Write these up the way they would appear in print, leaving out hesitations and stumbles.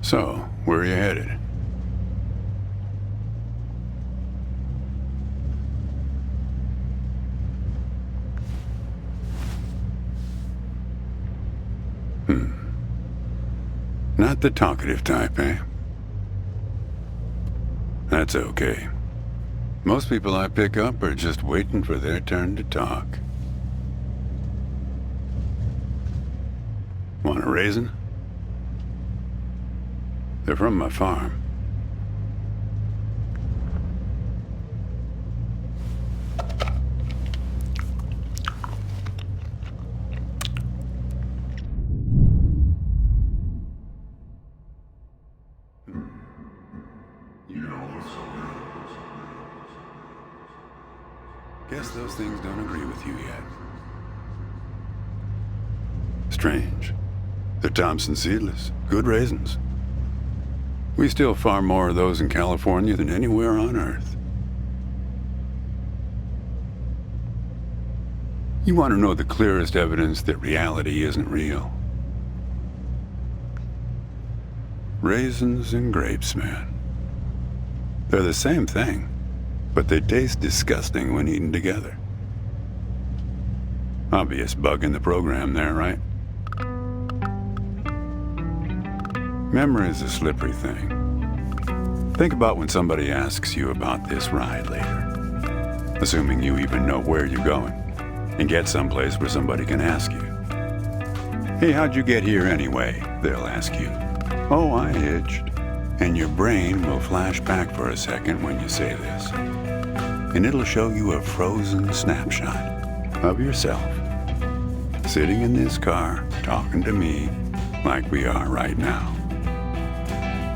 So, where are you headed? Not the talkative type, eh? That's okay. Most people I pick up are just waiting for their turn to talk. Want a raisin? They're from my farm. Guess those things don't agree with you yet. Strange. They're Thompson seedless. Good raisins. We still farm more of those in California than anywhere on Earth. You want to know the clearest evidence that reality isn't real? Raisins and grapes, man. They're the same thing, but they taste disgusting when eaten together. Obvious bug in the program there, right? Memory is a slippery thing. Think about when somebody asks you about this ride later, assuming you even know where you're going, and get someplace where somebody can ask you. Hey, how'd you get here anyway? They'll ask you. Oh, I hitched. And your brain will flash back for a second when you say this. And it'll show you a frozen snapshot of yourself, sitting in this car, talking to me like we are right now.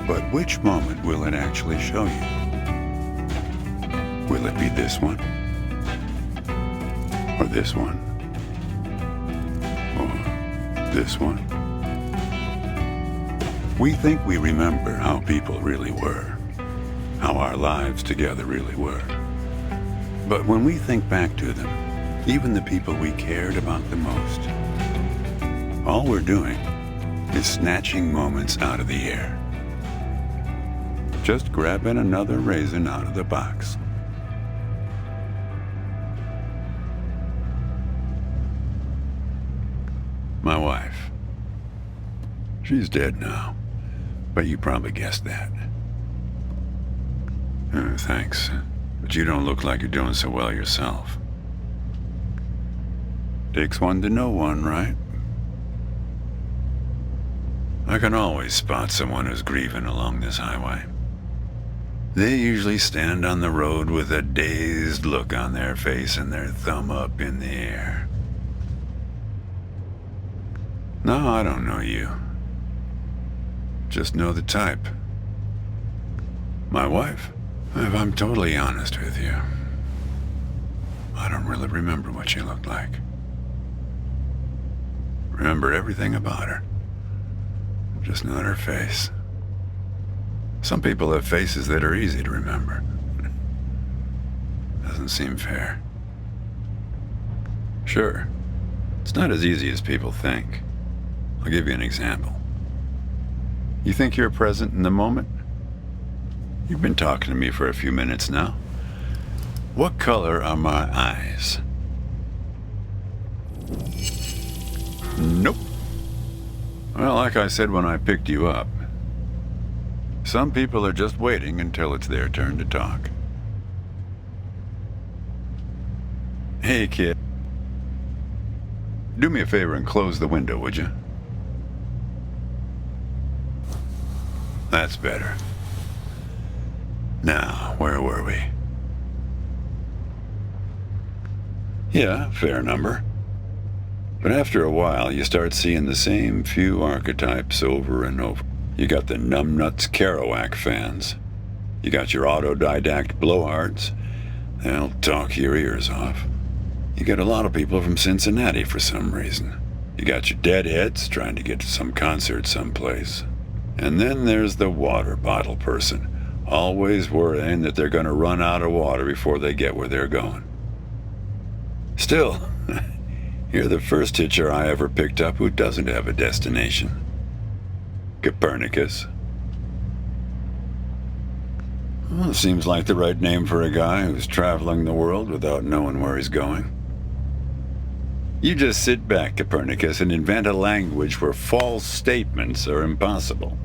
But which moment will it actually show you? Will it be this one? Or this one? Or this one? We think we remember how people really were, how our lives together really were. But when we think back to them, even the people we cared about the most, all we're doing is snatching moments out of the air. Just grabbing another raisin out of the box. My wife. She's dead now, but you probably guessed that. Thanks, but you don't look like you're doing so well yourself. Takes one to know one, right? I can always spot someone who's grieving along this highway. They usually stand on the road with a dazed look on their face and their thumb up in the air. No, I don't know you. Just know the type. My wife, if I'm totally honest with you, I don't really remember what she looked like. Remember everything about her, just not her face. Some people have faces that are easy to remember. Doesn't seem fair. Sure, it's not as easy as people think. I'll give you an example. You think you're present in the moment? You've been talking to me for a few minutes now. What color are my eyes? Nope. Well, like I said when I picked you up, some people are just waiting until it's their turn to talk. Hey, kid. Do me a favor and close the window, would you? That's better. Now, where were we? Yeah, fair number. But after a while, you start seeing the same few archetypes over and over. You got the numbnuts Kerouac fans. You got your autodidact blowhards. They'll talk your ears off. You get a lot of people from Cincinnati for some reason. You got your deadheads trying to get to some concert someplace. And then there's the water bottle person, always worrying that they're going to run out of water before they get where they're going. Still, you're the first hitcher I ever picked up who doesn't have a destination. Copernicus. Well, seems like the right name for a guy who's traveling the world without knowing where he's going. You just sit back, Copernicus, and invent a language where false statements are impossible.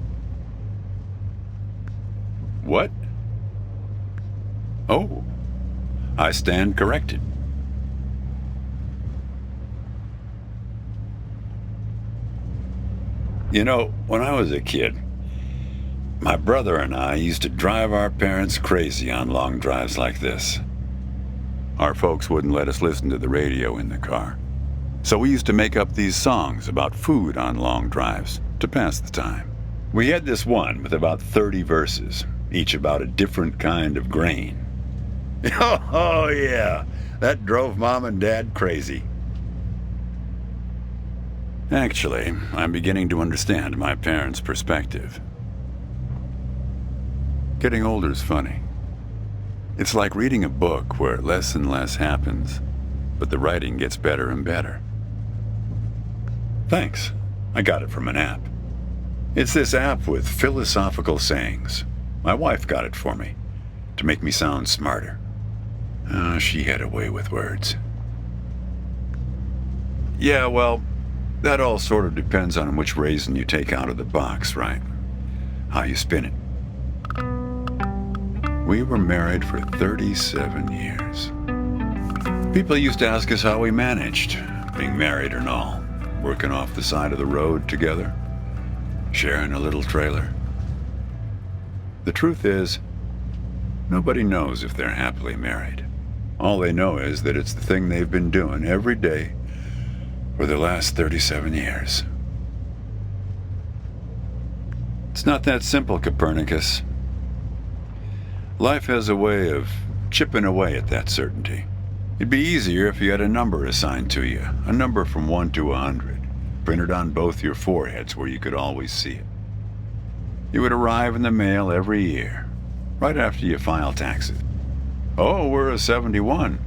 What? Oh, I stand corrected. You know, when I was a kid, my brother and I used to drive our parents crazy on long drives like this. Our folks wouldn't let us listen to the radio in the car. So we used to make up these songs about food on long drives to pass the time. We had this one with about 30 verses, each about a different kind of grain. Oh yeah, that drove Mom and Dad crazy. Actually, I'm beginning to understand my parents' perspective. Getting older's funny. It's like reading a book where less and less happens, but the writing gets better and better. Thanks. I got it from an app. It's this app with philosophical sayings. My wife got it for me, to make me sound smarter. She had a way with words. Yeah, well, that all sort of depends on which raisin you take out of the box, right? How you spin it. We were married for 37 years. People used to ask us how we managed, being married and all. Working off the side of the road together, sharing a little trailer. The truth is, nobody knows if they're happily married. All they know is that it's the thing they've been doing every day for the last 37 years. It's not that simple, Copernicus. Life has a way of chipping away at that certainty. It'd be easier if you had a number assigned to you, a number from 1 to 100, printed on both your foreheads where you could always see it. It would arrive in the mail every year, right after you file taxes. Oh, we're a 71.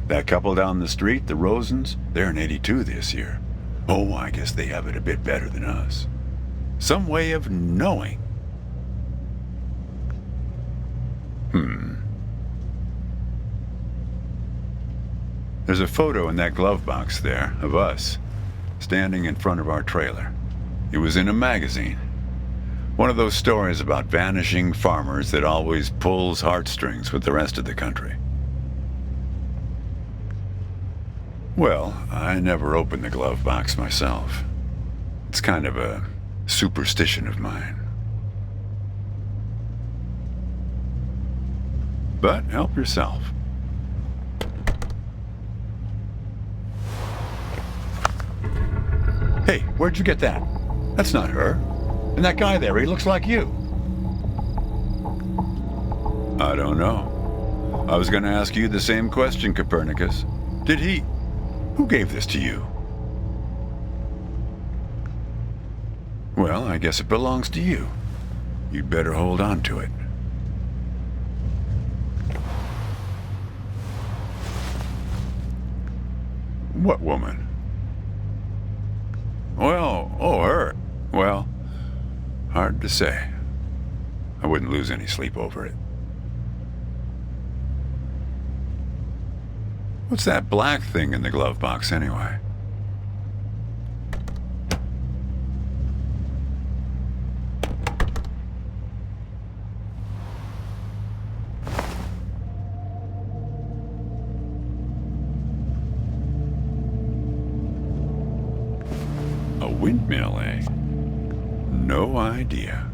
That couple down the street, the Rosens, they're an 82 this year. Oh, I guess they have it a bit better than us. Some way of knowing. There's a photo in that glove box there of us, standing in front of our trailer. It was in a magazine. One of those stories about vanishing farmers that always pulls heartstrings with the rest of the country. Well, I never opened the glove box myself. It's kind of a superstition of mine. But help yourself. Hey, where'd you get that? That's not her. And that guy there, he looks like you. I don't know. I was going to ask you the same question, Copernicus. Did he... Who gave this to you? Well, I guess it belongs to you. You'd better hold on to it. What woman? Well, her. Well, hard to say. I wouldn't lose any sleep over it. What's that black thing in the glove box anyway? A windmill, eh? No idea.